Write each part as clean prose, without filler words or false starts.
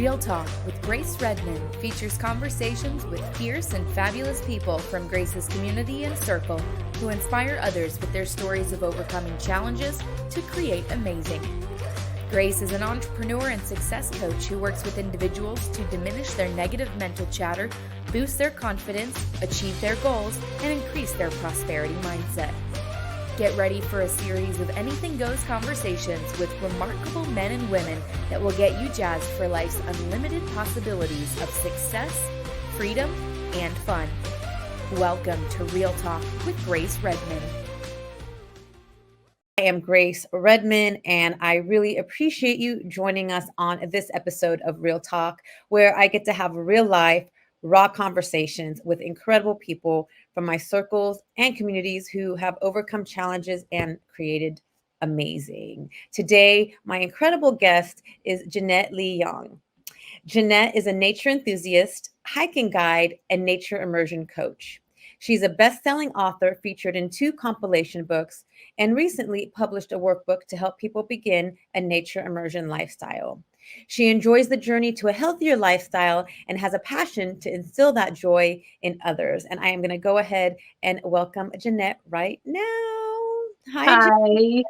Real Talk with Grace Redman features conversations with fierce and fabulous people from Grace's community and circle who inspire others with their stories of overcoming challenges to create amazing. Grace is an entrepreneur and success coach who works with individuals to diminish their negative mental chatter, boost their confidence, achieve their goals, and increase their prosperity mindset. Get ready for a series of anything goes conversations with remarkable men and women that will get you jazzed for life's unlimited possibilities of success, freedom, and fun. Welcome to Real Talk with Grace Redman. I am Grace Redman, and I really appreciate you joining us on this episode of Real Talk, where I get to have real life, raw conversations with incredible people from my circles and communities who have overcome challenges and created amazing. Today, my incredible guest is Ghene't Lee-Yong. Ghene't is a nature enthusiast, hiking guide, and nature immersion coach. She's a best-selling author featured in 2 compilation books and recently published a workbook to help people begin a nature immersion lifestyle. She enjoys the journey to a healthier lifestyle and has a passion to instill that joy in others. And I am going to go ahead and welcome Ghene't right now. Hi. Ghene't.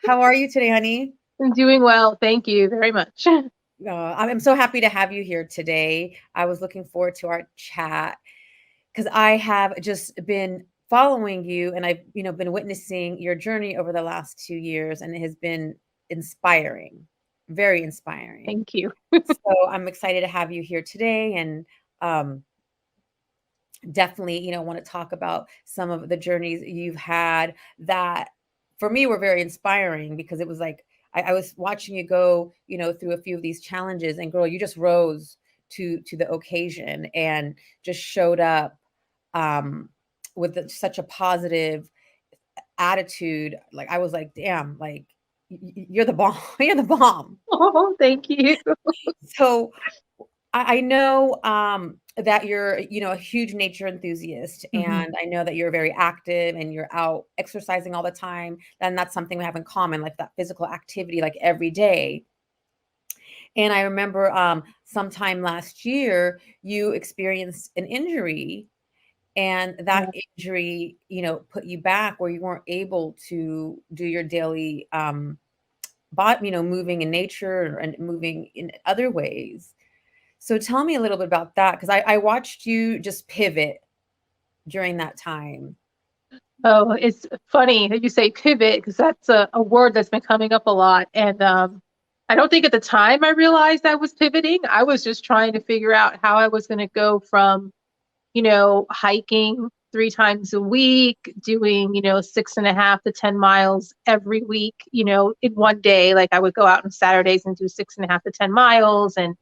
How are you today, honey? I'm doing well. Thank you very much. I'm so happy to have you here today. I was looking forward to our chat because I have just been following you and I've been witnessing your journey over the last 2 years, and it has been inspiring. Very inspiring. Thank you. So I'm excited to have you here today, and definitely, want to talk about some of the journeys you've had that for me were very inspiring, because it was like I was watching you go, through a few of these challenges, and girl, you just rose to the occasion and just showed up with such a positive attitude. Like I was like, damn, like you're the bomb. You're the bomb. Oh, thank you. So I know that you're, a huge nature enthusiast, and I know that you're very active and you're out exercising all the time. And that's something we have in common, like that physical activity, like every day. And I remember sometime last year, you experienced an injury, and that injury, put you back where you weren't able to do your daily moving in nature and moving in other ways. So tell me a little bit about that, because I watched you just pivot during that time. Oh, it's funny that you say pivot, because that's a word that's been coming up a lot. And I don't think at the time I realized I was pivoting. I was just trying to figure out how I was going to go from, hiking 3 times a week, doing, 6.5 to 10 miles every week, in one day. Like I would go out on Saturdays and do 6.5 to 10 miles. And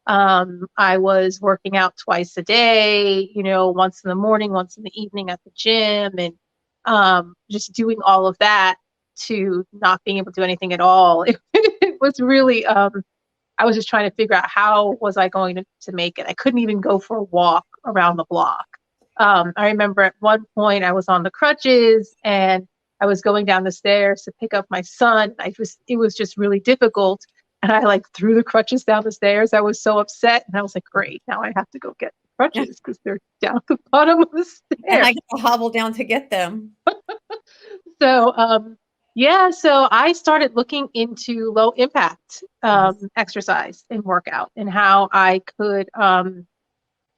I was working out twice a day, once in the morning, once in the evening at the gym, and just doing all of that to not being able to do anything at all. It was really, I was just trying to figure out how was I going to make it. I couldn't even go for a walk around the block. I remember at one point I was on the crutches and I was going down the stairs to pick up my son. It was just really difficult. And I threw the crutches down the stairs. I was so upset. And I was like, great, now I have to go get the crutches because they're down at the bottom of the stairs. And I get to hobble down to get them. So, so I started looking into low impact exercise and workout, and how I could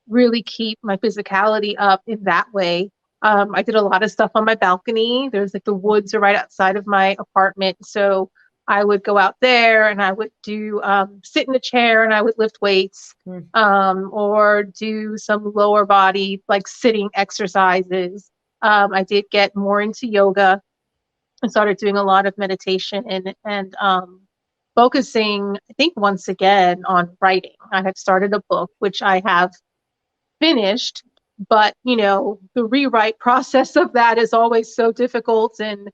really keep my physicality up in that way. I did a lot of stuff on my balcony. There's the woods are right outside of my apartment. So I would go out there and I would do sit in a chair and I would lift weights or do some lower body, like sitting exercises. I did get more into yoga. I started doing a lot of meditation and focusing, I think, once again on writing. I had started a book, which I have finished, but the rewrite process of that is always so difficult. And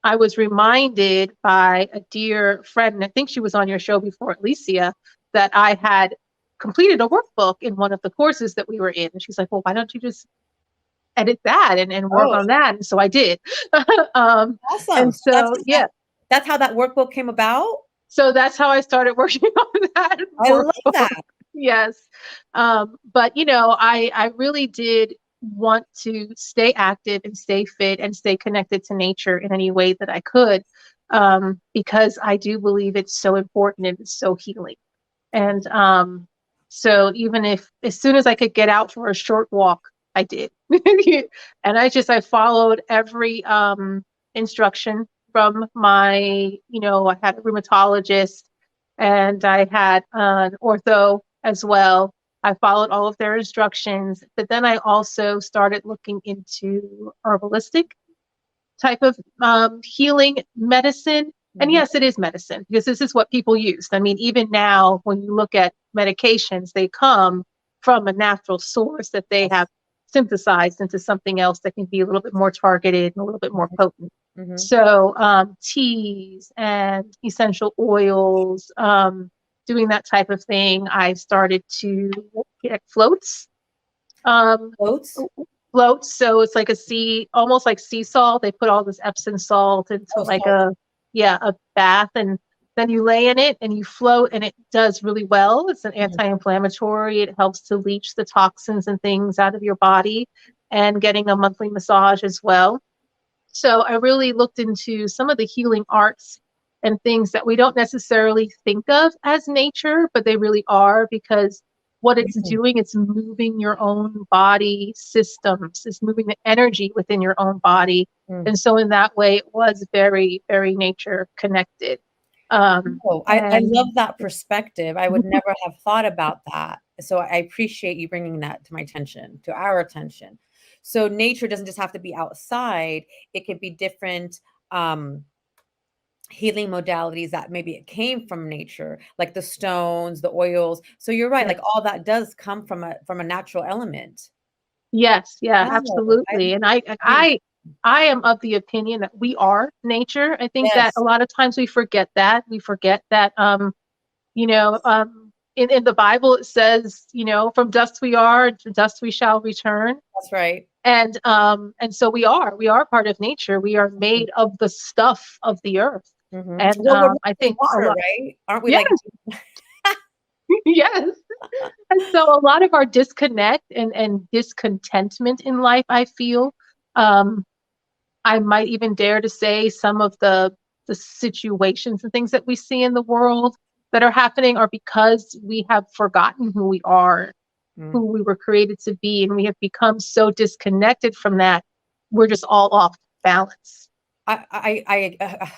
I was reminded by a dear friend, and I think she was on your show before, Alicia, that I had completed a workbook in one of the courses that we were in. And she's like, well, why don't you just edit that and work on that? And so I did. Awesome. And so, that's how that workbook came about? So that's how I started working on that I love workbook. that. Yes. But you know, I really did want to stay active and stay fit and stay connected to nature in any way that I could, because I do believe it's so important and it's so healing. And so even if as soon as I could get out for a short walk, I did. And I followed every instruction from my, you know, I had a rheumatologist and I had an ortho as well. I followed all of their instructions, but then I also started looking into herbalistic type of healing medicine. And Mhm. yes, it is medicine because this is what people use. I mean, even now, when you look at medications, they come from a natural source that they Yes. have synthesized into something else that can be a little bit more targeted and a little bit more potent. Mhm. So, teas and essential oils, doing that type of thing. I started to get floats. Um, Oats? Floats. So it's like a sea, almost like sea salt. They put all this Epsom salt into Oh, like salt. a bath, and then you lay in it and you float, and it does really well. It's an Mhm. anti-inflammatory. It helps to leach the toxins and things out of your body, and getting a monthly massage as well. So I really looked into some of the healing arts and things that we don't necessarily think of as nature, but they really are, because what it's Mhm. doing, it's moving your own body systems, it's moving the energy within your own body. Mm. And so in that way, it was very, very nature connected. Oh, I love And that perspective. I would never have thought about that. So I appreciate you bringing that to my attention, to our attention. So nature doesn't just have to be outside. It could be different um, healing modalities that maybe it came from nature, like the stones, the oils. So you're right. yeah. Like all that does come from a natural element. Yes, yeah, Oh, absolutely. And I am of the opinion that we are nature. I think that a yes, lot of times we forget that. We forget that you know, in the Bible it says, you know, from dust we are, and to dust we shall return. that's right. And so we are part of nature. We are made of the stuff of the earth. Mhm. And Well, we're not I just think a water, lot, right? Aren't we yes, like yes. And so a lot of our disconnect and discontentment in life, I feel, um, I might even dare to say some of the situations and things that we see in the world that are happening are because we have forgotten who we are, Mm. who we were created to be, and we have become so disconnected from that. We're just all off balance. I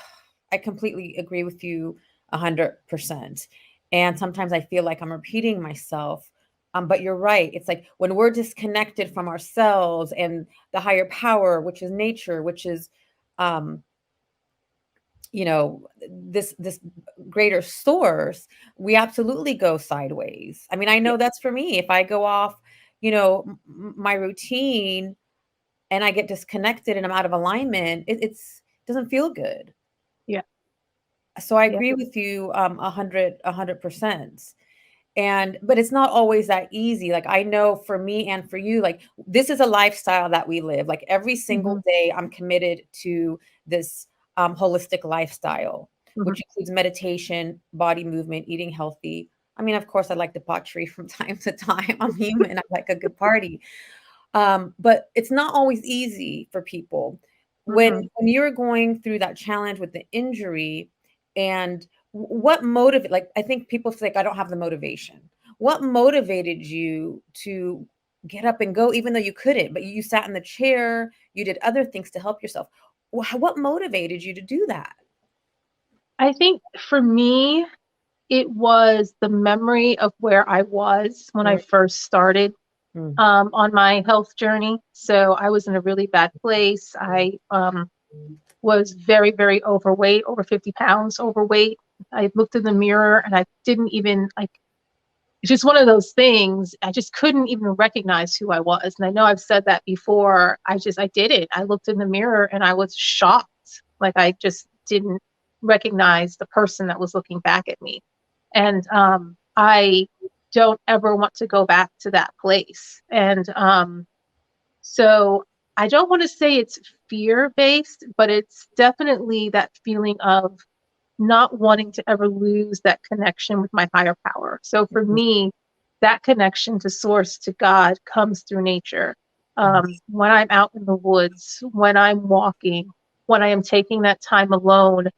completely agree with you 100%. And sometimes I feel like I'm repeating myself. But you're right. It's like when we're disconnected from ourselves and the higher power, which is nature, which is, um, this greater source, we absolutely go sideways. I mean, I Yeah, know that's for me. If I go off, my routine and I get disconnected and I'm out of alignment, it's doesn't feel good. yeah, So I yeah. agree with you, 100%. And but it's not always that easy. Like I know for me and for you, like this is a lifestyle that we live. Like every single Hmm. day, I'm committed to this holistic lifestyle, Hmm. which includes meditation, body movement, eating healthy. I mean, of course, I like debauchery from time to time. I'm human. I like a good party. But it's not always easy for people. Hmm. When you're going through that challenge with the injury and what motive like I think people think I don't have the motivation. What motivated you to get up and go even though you couldn't, but you sat in the chair, you did other things to help yourself. What motivated you to do that? I think for me, it was the memory of where I was when I Mm, first started mm, on my health journey. So I was in a really bad place. I was very, very overweight, over 50 pounds overweight. I looked in the mirror and I didn't even like, it's just one of those things. I just couldn't even recognize who I was. And I know I've said that before. I did it. I looked in the mirror and I was shocked. Like I just didn't recognize the person that was looking back at me. And I don't ever want to go back to that place. And so I don't want to say it's fear based, but it's definitely that feeling of not wanting to ever lose that connection with my higher power. So for me, that connection to source, to God, comes through nature. When I'm out in the woods, when I'm walking, when I am taking that time alone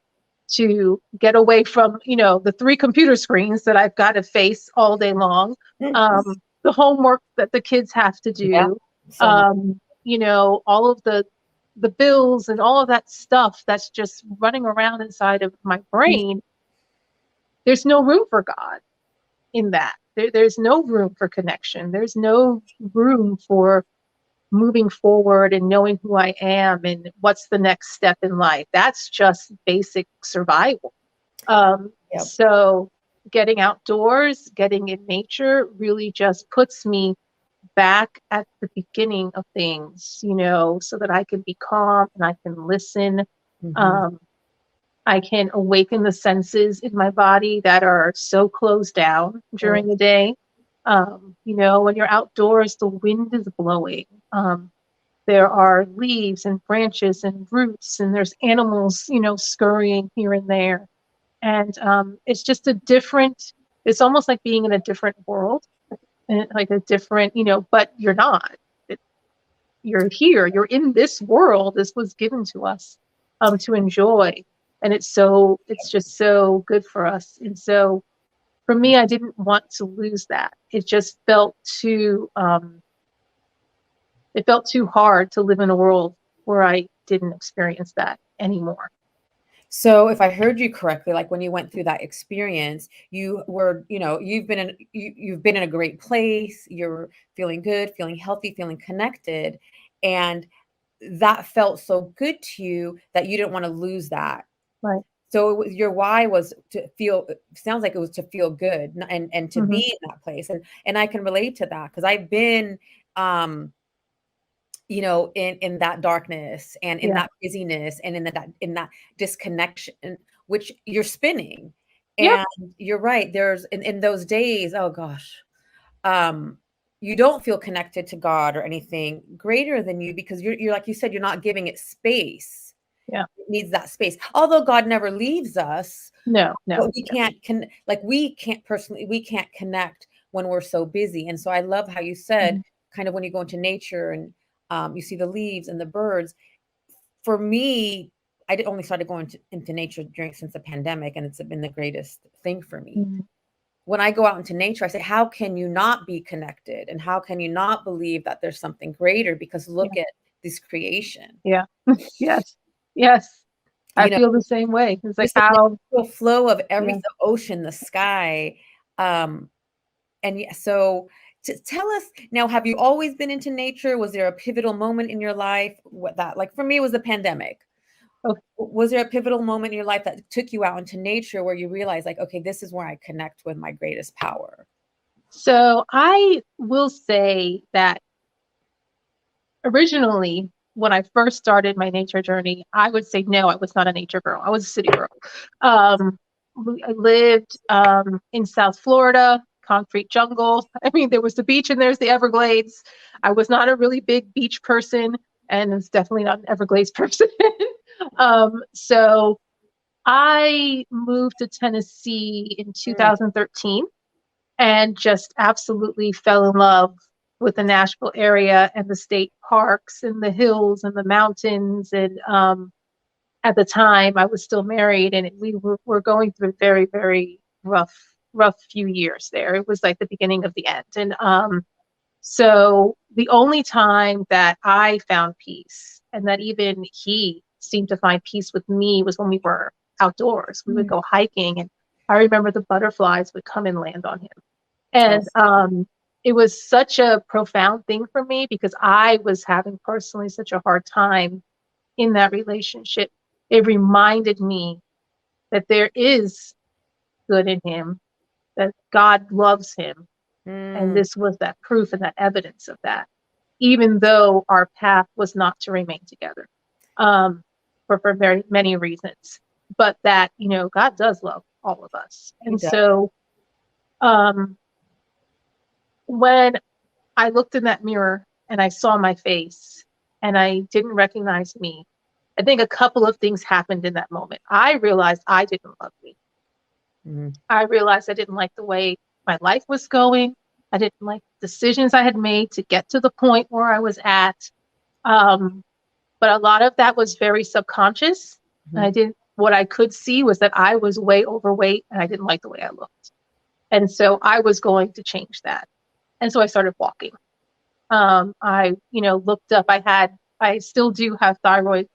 to get away from, the 3 computer screens that I've got to face all day long, the homework that the kids have to Yeah, do, so much. all of the bills and all of that stuff that's just running around inside of my brain. There's no room for God in that. There's no room for connection. There's no room for moving forward and knowing who I am and what's the next step in life. That's just basic survival. Yep. So getting outdoors, getting in nature really just puts me back at the beginning of things, so that I can be calm and I can listen. Mhm. Um, I can awaken the senses in my body that are so closed down Mm. during the day. When you're outdoors, the wind is blowing. There are leaves and branches and roots, and there's animals, scurrying here and there. And it's just it's almost like being in a different world, and like a different, but you're not. It, you're here. You're in this world. This was given to us to enjoy. And it's just so good for us. And so for me, I didn't want to lose that. It felt too hard to live in a world where I didn't experience that anymore. So if I heard you correctly, like when you went through that experience, you were, you've been in a great place, you're feeling good, feeling healthy, feeling connected, and that felt so good to you that you didn't want to lose that. Right. So your why was to feel, sounds like it was to feel good and to Hmm. be in that place. And I can relate to that because I've been in that darkness and in Yeah. that busyness and in that disconnection, which you're spinning. Yep. And you're right. There's in those days, oh gosh, um, you don't feel connected to God or anything greater than you because you're like you said, you're not giving it space. Yeah. It needs that space. Although God never leaves us, No, no. but we can't connect when we're so busy. And so I love how you said Mhm. kind of when you go into nature and you see the leaves and the birds. For me, only started going into nature during since the pandemic, and it's been the greatest thing for me. Mhm. When I go out into nature, I say, how can you not be connected? And how can you not believe that there's something greater? Because Yeah. look at this creation. Yeah. Yes. Yes. I You know, feel the same way. It's like just the how, natural flow of yeah. everything, the ocean, the sky. Um, and yeah, so tell us now, have you always been into nature? Was there a pivotal moment in your life? What that like for me was the pandemic. Okay. Was there a pivotal moment in your life that took you out into nature where you realized like, okay, this is where I connect with my greatest power? So I will say that originally, when I first started my nature journey, I would say no, I was not a nature girl. I was a city girl. Um, I lived in South Florida, concrete jungle. I mean, there was the beach and there's the Everglades. I was not a really big beach person, and was definitely not an Everglades person. So I moved to Tennessee in Mm, 2013 and just absolutely fell in love with the Nashville area and the state parks and the hills and the mountains. And at the time, I was still married, and were going through a very, very rough few years there. It was like the beginning of the end. And so the only time that I found peace, and that even he seemed to find peace with me, was when we were outdoors. We would mm. go hiking, and I remember the butterflies would come and land on him. Oh, And it was such a profound thing for me because I was having personally such a hard time in that relationship. It reminded me that there is good in him, that God loves him. And mm, this was that proof and that evidence of that, even though our path was not to remain together, um, for very many reasons. But that, God does love all of us. he And does. so um, when I looked in that mirror and I saw my face and I didn't recognize me, I think a couple of things happened in that moment. I realized I didn't love me. Mm-hmm. I realized I didn't like the way my life was going. I didn't like decisions I had made to get to the point where I was at. But a lot of that was very subconscious. Mm-hmm. What I could see was that I was way overweight and I didn't like the way I looked. And so I was going to change that. And so I started walking. I, looked up, I still do have thyroid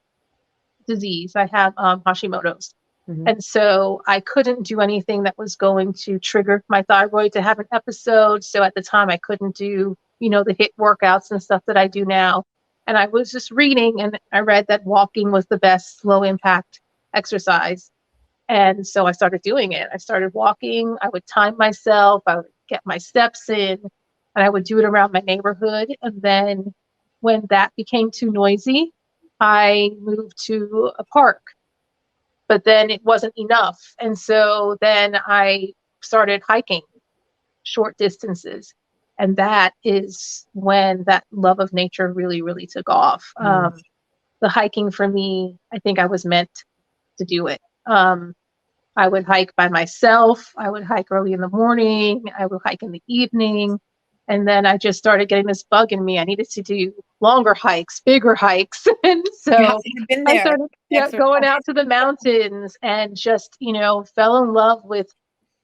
disease. I have Hashimoto's. Mm-hmm. And so I couldn't do anything that was going to trigger my thyroid to have an episode. So at the time I couldn't do, the HIIT workouts and stuff that I do now. And I was just reading and I read that walking was the best low impact exercise. And so I started doing it. I started walking. I would time myself. I would get my steps in and I would do it around my neighborhood. And then when that became too noisy, I moved to a park. But then it wasn't enough. And so then I started hiking short distances. And that is when that love of nature really, really took off. The hiking for me, I think I was meant to do it. I would hike by myself. I would hike early in the morning. I would hike in the evening. And then I just started getting this bug in me. I needed to do longer hikes, bigger hikes. And so I started going out to the mountains and just, fell in love with,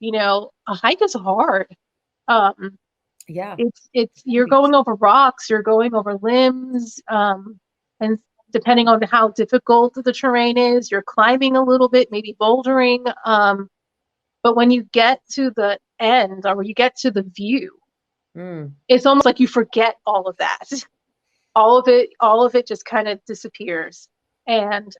a hike is hard. It's you're going over rocks, you're going over limbs, and depending on how difficult the terrain is, you're climbing a little bit, maybe bouldering. But when you get to the end or you get to the view, it's almost like you forget all of that. All of it just kind of disappears. And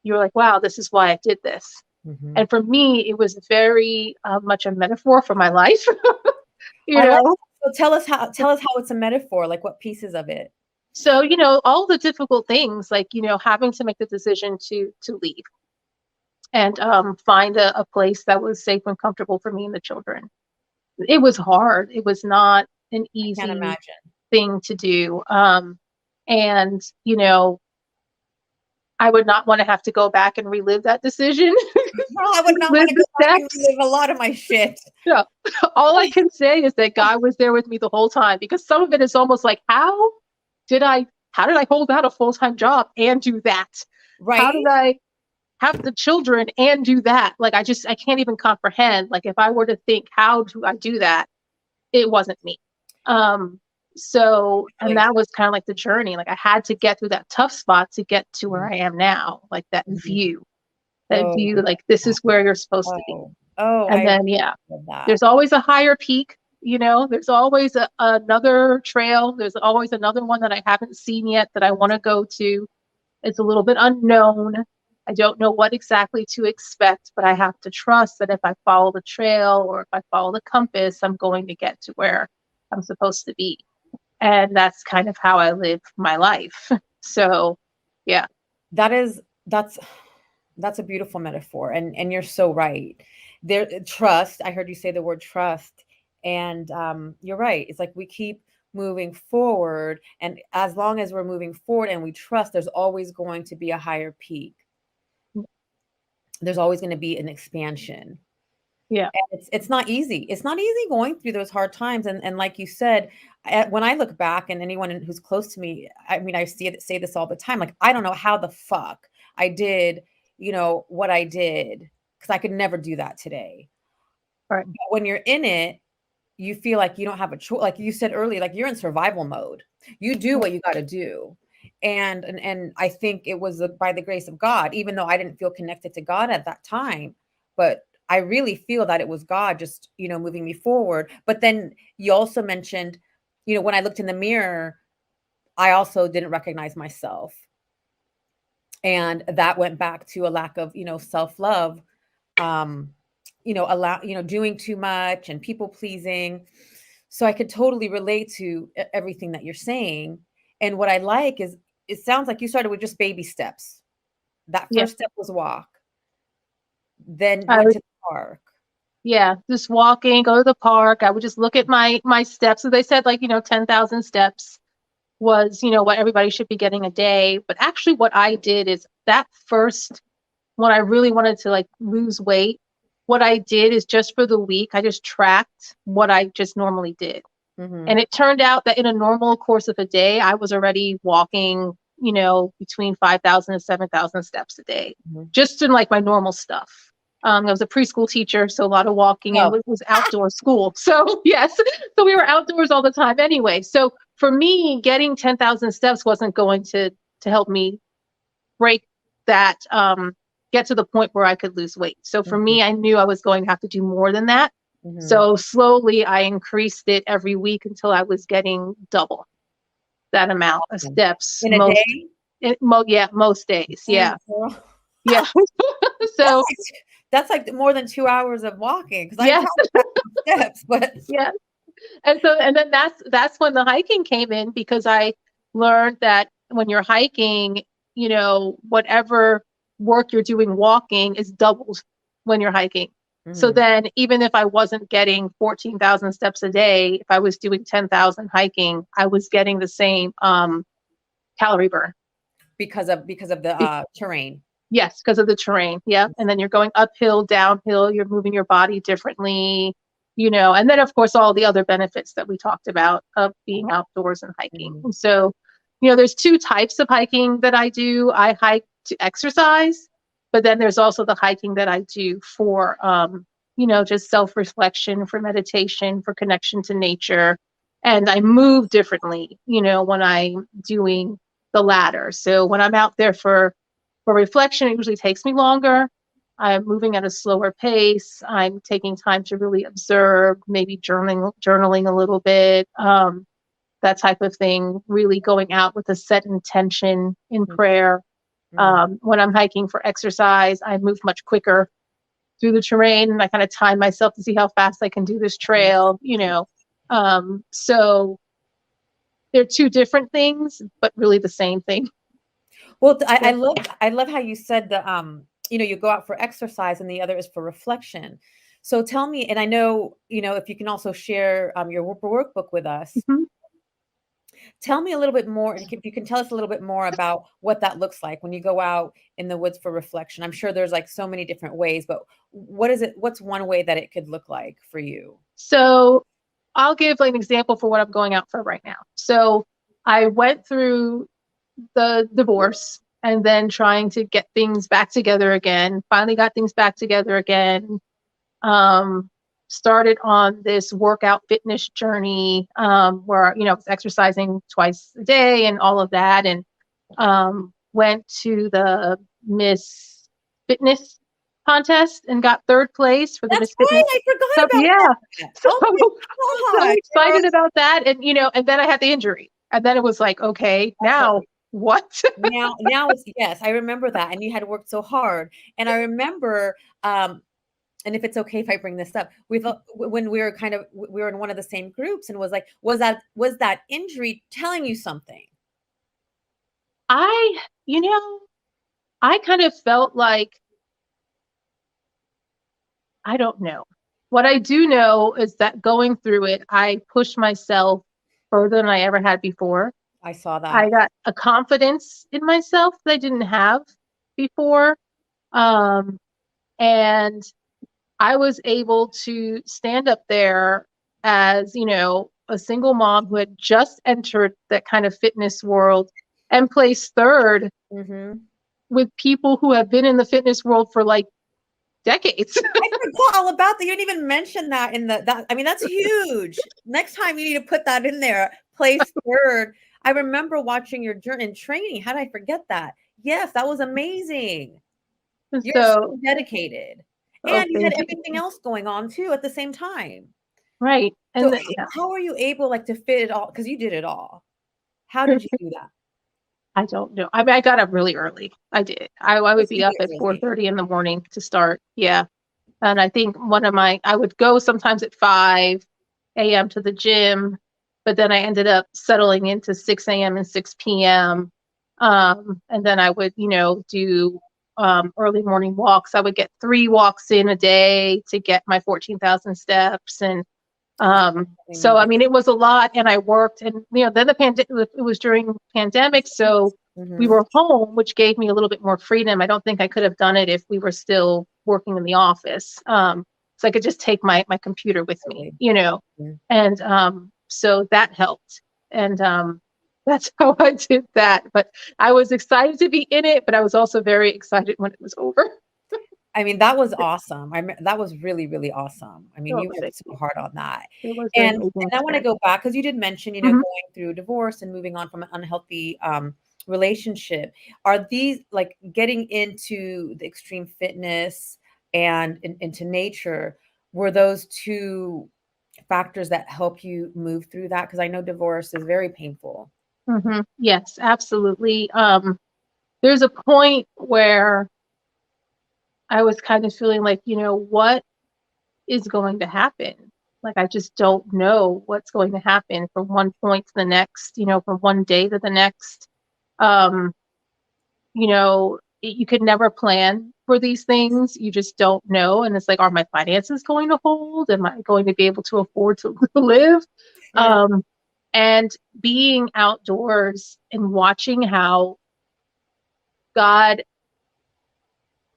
you're like, wow, this is why I did this. Mm-hmm. And for me, it was very much a metaphor for my life. So tell us how it's a metaphor, like what pieces of it. So, all the difficult things, like, having to make the decision to leave and find a place that was safe and comfortable for me and the children. It was hard. It was not an easy thing to do. And, I would not want to have to go back and relive that decision. No, I would not want to go back and relive a lot of my shit. Yeah. All I can say is that God was there with me the whole time, because some of it is almost like, how did I hold out a full-time job and do that? Right. How did I have the children and do that? Like, I can't even comprehend. Like, if I were to think, how do I do that? It wasn't me. So, and that was kind of like the journey. Like, I had to get through that tough spot to get to where I am now. Like that view, like this is where you're supposed to be. And then, there's always a higher peak. There's always another trail. There's always another one that I haven't seen yet that I want to go to. It's a little bit unknown. I don't know what exactly to expect, but I have to trust that if I follow the trail or if I follow the compass, I'm going to get to where I'm supposed to be. And that's kind of how I live my life. So, yeah. That's a beautiful metaphor. And you're so right. Trust. I heard you say the word trust. And you're right. It's like we keep moving forward. And as long as we're moving forward and we trust, there's always going to be a higher peak. There's always going to be an expansion. Yeah. And it's not easy. It's not easy going through those hard times. And like you said, when I look back, and anyone who's close to me, I mean, I say this all the time. Like, I don't know how the fuck I did, what I did, because I could never do that today. Right. But when you're in it, you feel like you don't have a choice. Like you said earlier, like you're in survival mode. You do what you got to do. And I think it was by the grace of God, even though I didn't feel connected to God at that time, but I really feel that it was God just, moving me forward. But then you also mentioned, when I looked in the mirror, I also didn't recognize myself. And that went back to a lack of, self-love, doing too much and people pleasing. So I could totally relate to everything that you're saying. And what I like is, it sounds like you started with just baby steps. That first step was walk. Then went to the park. Yeah, just walking, go to the park. I would just look at my steps. So they said 10,000 steps. was, what everybody should be getting a day. But actually what I did is that first, when I really wanted to like lose weight, what I did is just for the week, I just tracked what I just normally did. And it turned out that in a normal course of a day, I was already walking, between 5,000 and 7,000 steps a day, just in like my normal stuff. I was a preschool teacher, so a lot of walking, and it was outdoor school. So yes, so we were outdoors all the time anyway. So for me, getting 10,000 steps wasn't going to help me break that, get to the point where I could lose weight. So for me, I knew I was going to have to do more than that. So slowly I increased it every week until I was getting double that amount of steps in a day. Most days. Yeah. Yeah. So that's like more than 2 hours of walking, because I steps, but yeah. And then that's when the hiking came in, because I learned that when you're hiking, whatever work you're doing walking is doubled when you're hiking. So then even if I wasn't getting 14,000 steps a day, if I was doing 10,000 hiking, I was getting the same calorie burn. Because of the terrain. Yes, because of the terrain. Yeah. And then you're going uphill, downhill, you're moving your body differently, and then of course all the other benefits that we talked about of being outdoors and hiking. And so, there's two types of hiking that I do. I hike to exercise, but then there's also the hiking that I do for, just self-reflection, for meditation, for connection to nature. And I move differently, when I'm doing the latter. So when I'm out there for reflection, it usually takes me longer. I'm moving at a slower pace. I'm taking time to really observe, maybe journaling a little bit, that type of thing, really going out with a set intention in prayer. When I'm hiking for exercise, I move much quicker through the terrain, and I kind of time myself to see how fast I can do this trail, so they're two different things, but really the same thing. Well, I love how you said that, you go out for exercise and the other is for reflection. So tell me, and I know, if you can also share your workbook with us. Tell me a little bit more, if you can tell us a little bit more about what that looks like when you go out in the woods for reflection. I'm sure there's like so many different ways, but what's one way that it could look like for you? So I'll give like an example for what I'm going out for right now. So I went through the divorce and then trying to get things back together again, finally got things back together again. Started on this workout fitness journey, where, I was exercising twice a day and all of that. And, went to the Miss Fitness contest and got third place for the Miss Fitness. I forgot about that. So, so excited about that. And, and then I had the injury, and then it was like, okay, now what? now it's, yes, I remember that. And you had worked so hard. And I remember, and if it's okay if I bring this up, when we were in one of the same groups, and was that injury telling you something? I kind of felt like, I don't know. What I do know is that going through it, I pushed myself further than I ever had before. I saw that. I got a confidence in myself that I didn't have before. And I was able to stand up there as, a single mom who had just entered that kind of fitness world and placed third with people who have been in the fitness world for like decades. I forgot all about that. You didn't even mention that that's huge. Next time you need to put that in there. Place third. I remember watching your journey and training. How did I forget that? Yes, that was amazing. You're so dedicated. And you had everything else going on too at the same time. Right. And how are you able to fit it all? Because you did it all. How did you do that? I don't know. I mean, I got up really early. I did. I would be up at 4:30 in the morning to start. Yeah. And I think I would go sometimes at 5 a.m. to the gym, but then I ended up settling into 6 a.m. and 6 p.m. And then I would, do early morning walks. I would get 3 walks in a day to get my 14,000 steps. And So, I mean, it was a lot, and I worked, and, then it was during pandemic. So we were home, which gave me a little bit more freedom. I don't think I could have done it if we were still working in the office. So I could just take my computer with me, and so that helped. And that's how I did that. But I was excited to be in it, but I was also very excited when it was over. I mean, that was awesome. That was really, really awesome. I mean, you worked so hard on that. It was And I want to go back because you did mention, Mhm. going through divorce and moving on from an unhealthy relationship. Are these like getting into the extreme fitness and into nature? Were those two factors that help you move through that? Because I know divorce is very painful. Yes, absolutely. There's a point where I was kind of feeling like, what is going to happen? Like, I just don't know what's going to happen from one point to the next, from one day to the next. You could never plan for these things. You just don't know. And it's like, are my finances going to hold? Am I going to be able to afford to live? Yeah. And being outdoors and watching how God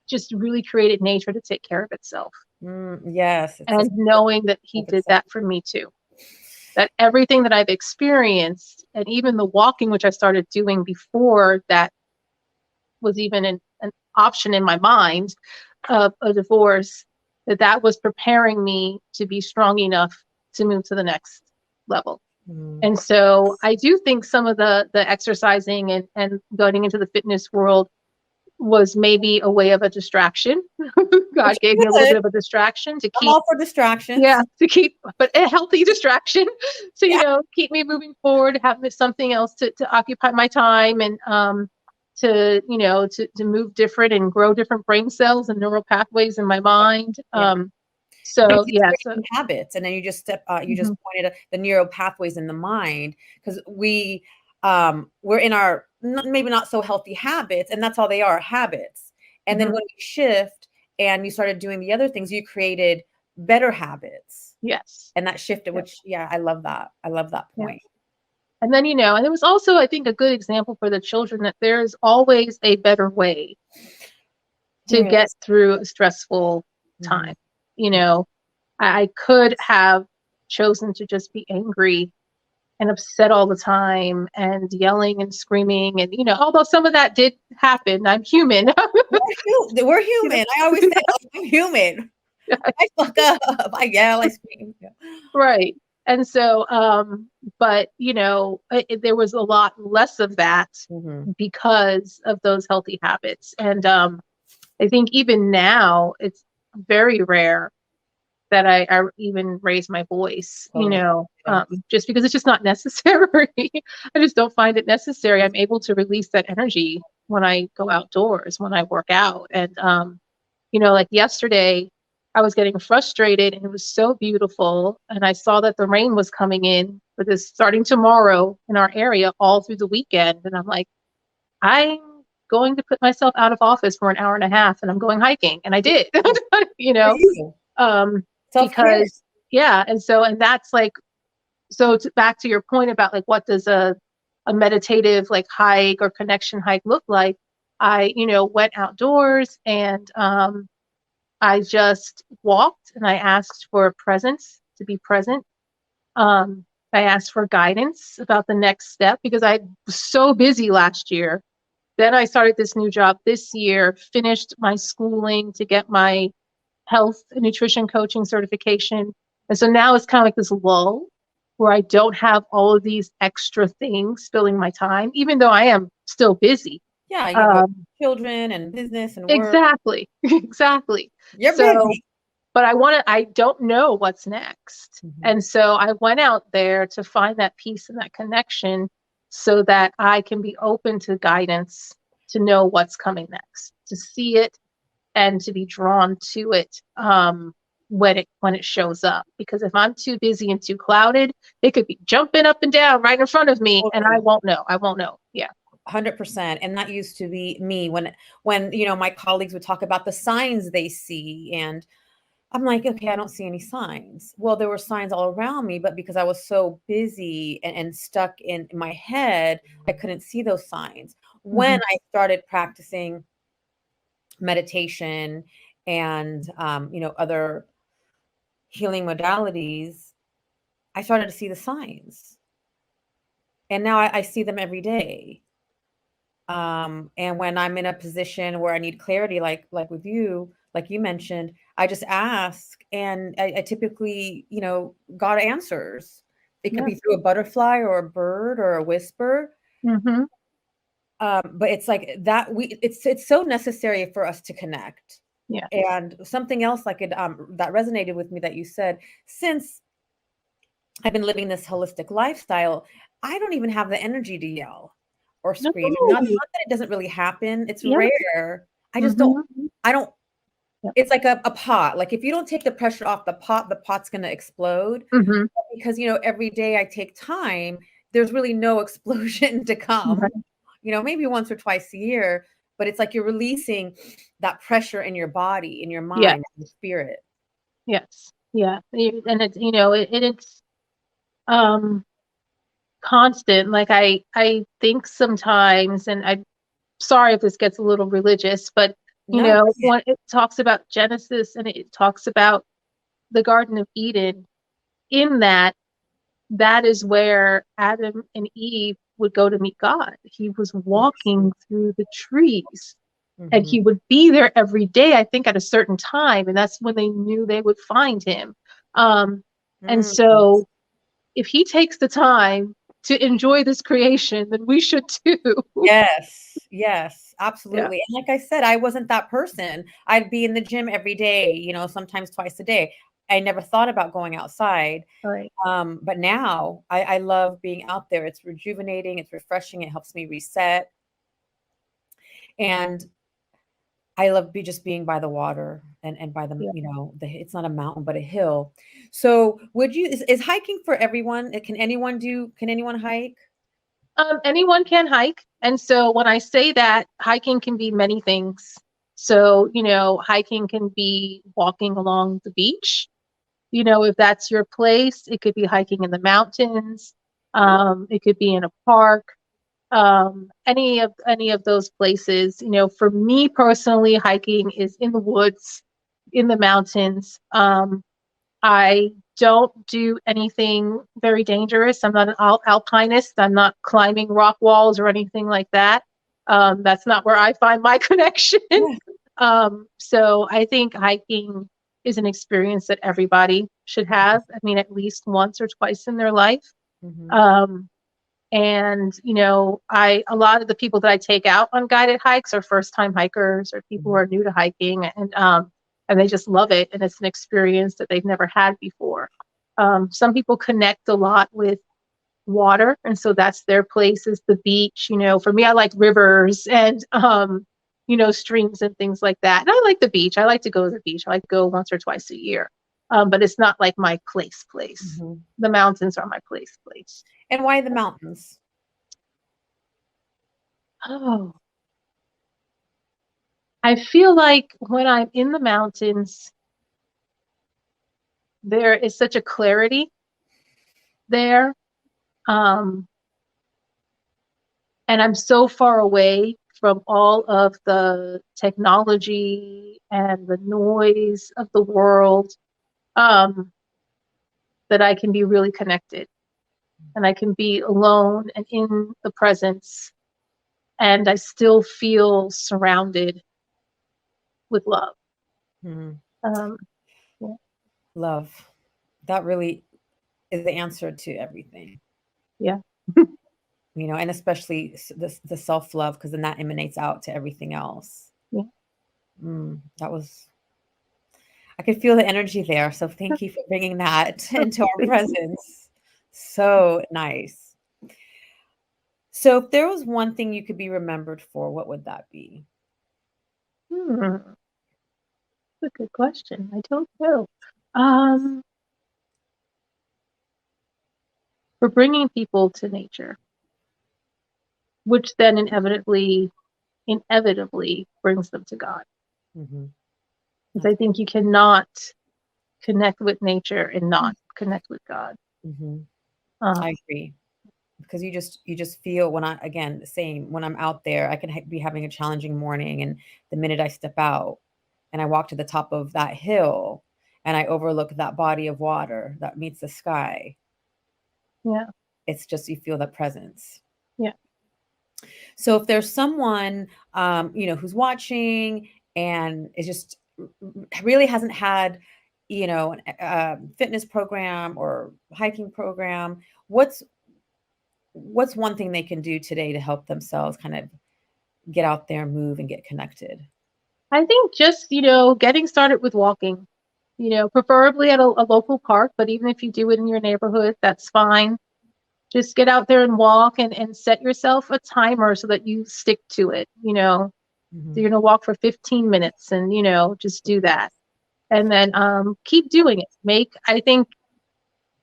just really created nature to take care of itself. Yes. And knowing that he did that for me too. That everything that I've experienced, and even the walking, which I started doing before that was even an option in my mind of a divorce, that was preparing me to be strong enough to move to the next level. And so I do think some of the exercising and going into the fitness world was maybe a way of a distraction. God gave me a little bit of a distraction to keep. I'm all for distractions. Yeah, to keep, but a healthy distraction. So, keep me moving forward, have something else to occupy my time, and to move different and grow different brain cells and neural pathways in my mind. So habits, and then you just just pointed out the neural pathways in the mind, because we're in our maybe not so healthy habits, and that's all they are, habits. And then when you shift and you started doing the other things, you created better habits. Yes. And that shifted, which I love that. I love that point. Yeah. And then and it was also, I think, a good example for the children that there's always a better way to get through a stressful time. I could have chosen to just be angry and upset all the time and yelling and screaming, and although some of that did happen, I'm human. We're human. I always say I'm human. I fuck up, I yell, I scream. Right. And so but there was a lot less of that because of those healthy habits. And I think even now it's very rare that I even raise my voice, just because it's just not necessary. I just don't find it necessary. I'm able to release that energy when I go outdoors, when I work out. And, like yesterday, I was getting frustrated and it was so beautiful. And I saw that the rain was coming in for this starting tomorrow in our area all through the weekend. And I'm like, I'm going to put myself out of office for an hour and a half, and I'm going hiking. And I did, because and that's like, so back to your point about like, what does a meditative like hike or connection hike look like? I went outdoors, and I just walked, and I asked for presence, to be present. I asked for guidance about the next step, because I was so busy last year. Then I started this new job this year, finished my schooling to get my health and nutrition coaching certification. And so now it's kind of like this lull where I don't have all of these extra things filling my time, even though I am still busy. Yeah, you have children and business and work. Exactly. You're busy. But I don't know what's next. And so I went out there to find that peace and that connection so that I can be open to guidance, to know what's coming next, to see it, and to be drawn to it when it shows up. Because if I'm too busy and too clouded, it could be jumping up and down right in front of me, and I won't know. Yeah. 100%. And that used to be me when my colleagues would talk about the signs they see, and I'm like, okay, I don't see any signs. Well, there were signs all around me, but because I was so busy and stuck in my head, I couldn't see those signs. When Mhm. I started practicing meditation and other healing modalities, I started to see the signs. And now I see them every day. And when I'm in a position where I need clarity, like with you, like you mentioned, I just ask, and I typically, God answers. It could Yeah. be through a butterfly or a bird or a whisper. Mhm. But it's like that it's so necessary for us to connect. Yeah. And something else like it that resonated with me that you said, since I've been living this holistic lifestyle, I don't even have the energy to yell or No. scream. Not that it doesn't really happen. It's Yeah. rare. I just don't. Mhm. I don't. Yeah. It's like a pot. Like if you don't take the pressure off the pot's going to explode. Mhm. Because every day I take time. There's really no explosion to come. Right. Maybe once or twice a year. But it's like you're releasing that pressure in your body, in your Yeah. mind, in your spirit. Yes. Yeah. And it's it's um constant. Like I think sometimes, and I'm sorry if this gets a little religious, but No. when it talks about Genesis and it talks about the Garden of Eden, in that is where Adam and Eve would go to meet God. He was walking through the trees and Mhm. he would be there every day, I think at a certain time, and that's when they knew they would find him. And Mm. so if he takes the time to enjoy this creation, then we should too. Yes, yes, Yeah. absolutely, and like I said, I wasn't that person. I'd be in the gym every day, sometimes twice a day. I never thought about going outside, Right. but now I love being out there. It's rejuvenating, it's refreshing, it helps me reset, and I love just being by the water and by the, Yeah. it's not a mountain, but a hill. So would you is hiking for everyone? Can anyone hike? Anyone can hike. And so when I say that, hiking can be many things. So, hiking can be walking along the beach. If that's your place, it could be hiking in the mountains. It could be in a park. Any of those places. For me personally, hiking is in the woods, in the mountains. I don't do anything very dangerous. I'm not an alpinist. I'm not climbing rock walls or anything like that. That's not where I find my connection. Yeah. So I think hiking is an experience that everybody should have. I mean, at least once or twice in their life. Mhm. Um, and a lot of the people that I take out on guided hikes are first time hikers or people who Mhm. are new to hiking, and they just love it, and it's an experience that they've never had before. Some people connect a lot with water, and so that's their place, is the beach. For me, I like rivers and streams and things like that. And I like the beach. I like to go to the beach. I like to go once or twice a year. But it's not like my place. Mhm. The mountains are my place. And why the mountains? Oh, I feel like when I'm in the mountains, there is such a clarity there. Um, and I'm so far away from all of the technology and the noise of the world, um, that I can be really connected and I can be alone and in the presence, and I still feel surrounded with love. Mhm. Um, yeah. Love. That really is the answer to everything, Yeah. and especially the self-love, because then that emanates out to everything else. Yeah. That was I could feel the energy there, so thank you for bringing that into our presence. So nice. So if there was one thing you could be remembered for, what would that be? That's a good question. I don't know. Um, for bringing people to nature, which then inevitably brings them to God. Mhm. Because I think you cannot connect with nature and not connect with God. Mm-hmm. Um, I agree. Because you just feel when I, again, the same, when I'm out there, I can be having a challenging morning, and the minute I step out and I walk to the top of that hill and I overlook that body of water that meets the sky, yeah, it's just, you feel that presence. yeah. So if there's someone, who's watching and is just really hasn't had, a fitness program or hiking program, what's one thing they can do today to help themselves kind of get out there, move, and get connected? I think just, getting started with walking, preferably at a local park, but even if you do it in your neighborhood, that's fine. Just get out there and walk and set yourself a timer so that you stick to it, So Mhm. you're going to walk for 15 minutes and, just do that. And then keep doing it. I think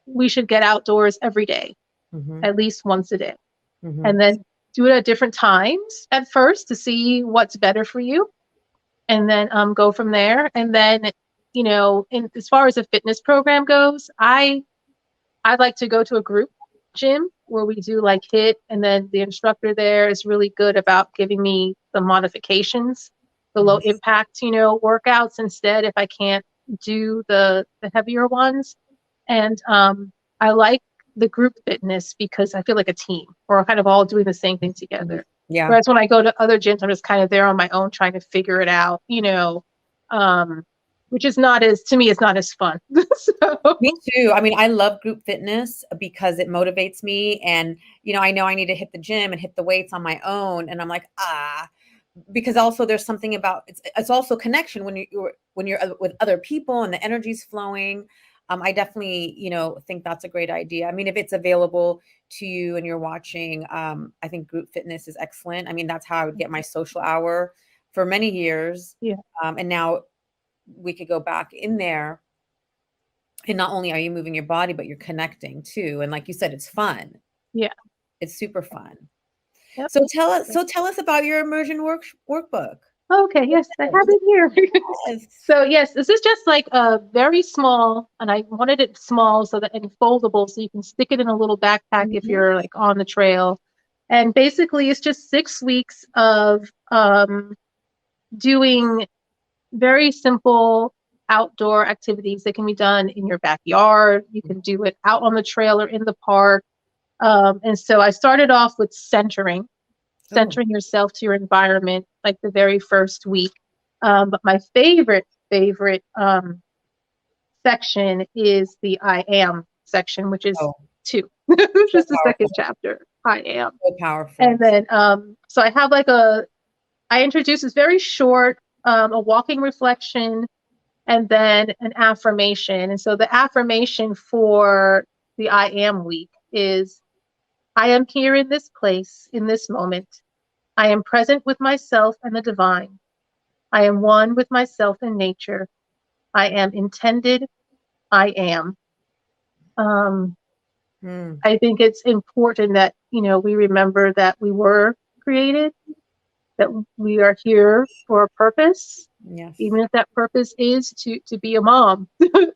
we should get outdoors every day, Mhm. at least once a day. Mhm. And then do it at different times at first to see what's better for you. And then go from there. And then, as far as a fitness program goes, I'd like to go to a group gym where we do like HIIT, and then the instructor there is really good about giving me the modifications, the low Yes. impact, workouts instead if I can't do the heavier ones. And I like the group fitness because I feel like a team. We're kind of all doing the same thing Mhm. together. Yeah. Whereas when I go to other gyms, I'm just kind of there on my own trying to figure it out, um, which is not as, to me, it's not as fun. So, Me too. I mean, I love group fitness because it motivates me, and I know I need to hit the gym and hit the weights on my own, and I'm like, because also there's something about it's also connection when you're with other people and the energy's flowing. I definitely, think that's a great idea. I mean, if it's available to you and you're watching, I think group fitness is excellent. I mean, that's how I would get my social hour for many years. yeah, And now we could go back in there, and not only are you moving your body, but you're connecting too. And like you said, it's fun. yeah. It's super fun. Yep. So tell us about your immersion workbook. Okay, yes, I have it here. Yes. So yes, this is just like a very small, and I wanted it small so that and foldable so you can stick it in a little backpack if Mhm. you're like on the trail. And basically it's just 6 weeks of doing very simple outdoor activities that can be done in your backyard. You can do it out on the trail or in the park. And so I started off with Oh, centering yourself to your environment, like the very first week. But my favorite section is the I am section, which is oh, 2. so Just the second powerful. chapter, I am. So And powerful. then, so I have I introduce this very short, a walking reflection and then an affirmation. And so the affirmation for the I am week is I am here in this place, in this moment. I am present with myself and the divine. I am one with myself and nature. I am intended. I am. Um, Mm, I think it's important that, we remember that we were created, that we are here for a purpose, yes, even if that purpose is to be a mom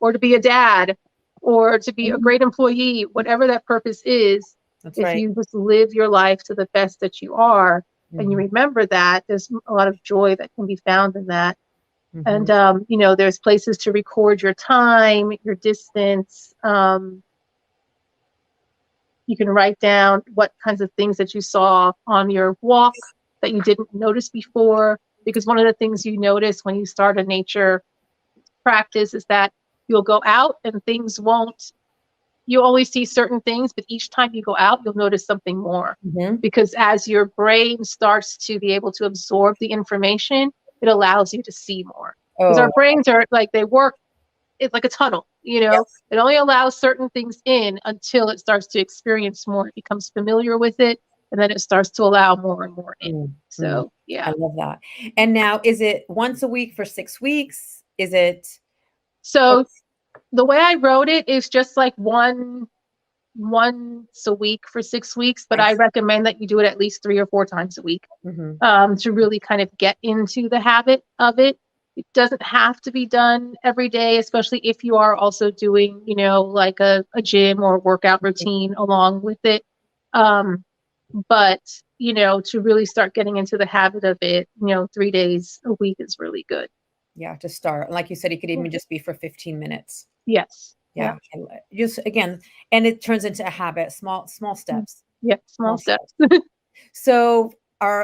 or to be a dad or to be a Mhm. great employee, whatever that purpose is. That's If right. you just live your life to the best that you are and you Mhm. remember that, there's a lot of joy that can be found in that. And Mhm. there's places to record your time, your distance. You can write down what kinds of things that you saw on your walk that you didn't notice before. Because one of the things you notice when you start a nature practice is that you'll go out and you always see certain things, but each time you go out, you'll notice something more. Mhm. Because as your brain starts to be able to absorb the information, it allows you to see more. Because our Oh, brains are like, they work, it's like a tunnel, yes. it only allows certain things in until it starts to experience more. It becomes familiar with it, and then it starts to allow more and more in. Mm, mm. So, I yeah. love that. And now, is it once a week for 6 weeks? Is it So the way I wrote it is just like once a week for 6 weeks, but I nice? recommend that you do it at least 3 or 4 times a week Mhm. to really kind of get into the habit of it. It doesn't have to be done every day, especially if you are also doing, like a gym or workout routine along with it. But, to really start getting into the habit of it, 3 days a week is really good. Yeah, to start. Like you said, it could Yeah. even just be for 15 minutes. Yes. Yeah. Just again, and it turns into a habit, small steps. Yeah. Small steps. So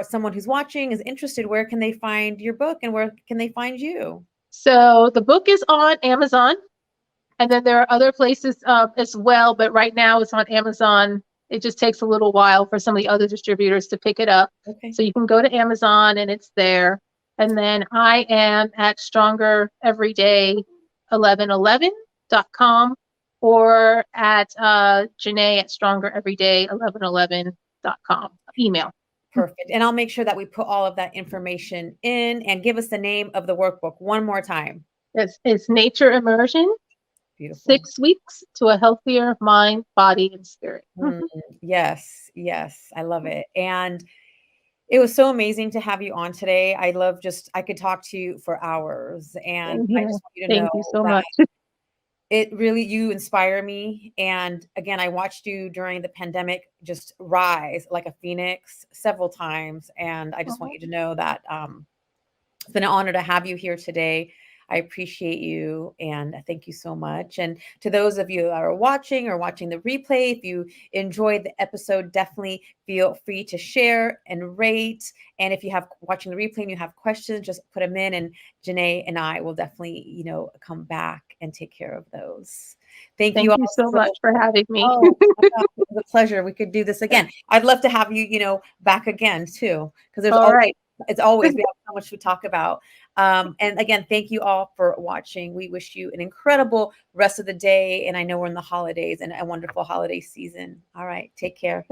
someone who's watching is interested, where can they find your book and where can they find you? So the book is on Amazon, and then there are other places as well, but right now it's on Amazon. It just takes a little while for some of the other distributors to pick it up. Okay. So you can go to Amazon and it's there. And then I am at StrongerEveryday1111.com or at Ghene't at StrongerEveryday1111.com. Email. Perfect. And I'll make sure that we put all of that information in, and give us the name of the workbook one more time. It's Nature Immersion. Beautiful. 6 weeks to a healthier mind, body, and spirit. Yes. I love it. And it was so amazing to have you on today. I could talk to you for hours, and I just want you to know Thank you so much. you inspire me. And again, I watched you during the pandemic just rise like a phoenix several times. And I just want you to know that it's been an honor to have you here today. I appreciate you, and thank you so much. And to those of you that are watching the replay, if you enjoyed the episode, definitely feel free to share and rate. And if you have watching the replay and you have questions, just put them in, and Ghene't and I will definitely, come back and take care of those. Thank you all so much for having me. Oh, my God, it was a pleasure. We could do this again. I'd love to have you, back again too, because it's always we have so much to talk about. And again, thank you all for watching. We wish you an incredible rest of the day. And I know we're in the holidays, and a wonderful holiday season. All right. Take care.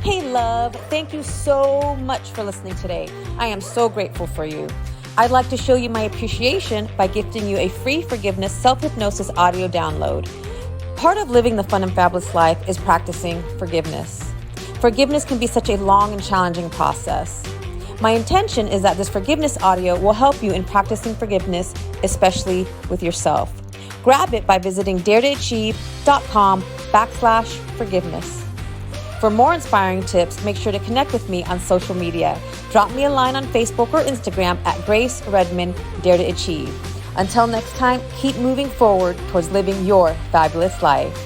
Hey, love. Thank you so much for listening today. I am so grateful for you. I'd like to show you my appreciation by gifting you a free forgiveness self-hypnosis audio download. Part of living the fun and fabulous life is practicing forgiveness. Forgiveness can be such a long and challenging process. My intention is that this forgiveness audio will help you in practicing forgiveness, especially with yourself. Grab it by visiting daretoachieve.com/forgiveness. For more inspiring tips, make sure to connect with me on social media. Drop me a line on Facebook or Instagram at Grace Redman Dare to Achieve. Until next time, keep moving forward towards living your fabulous life.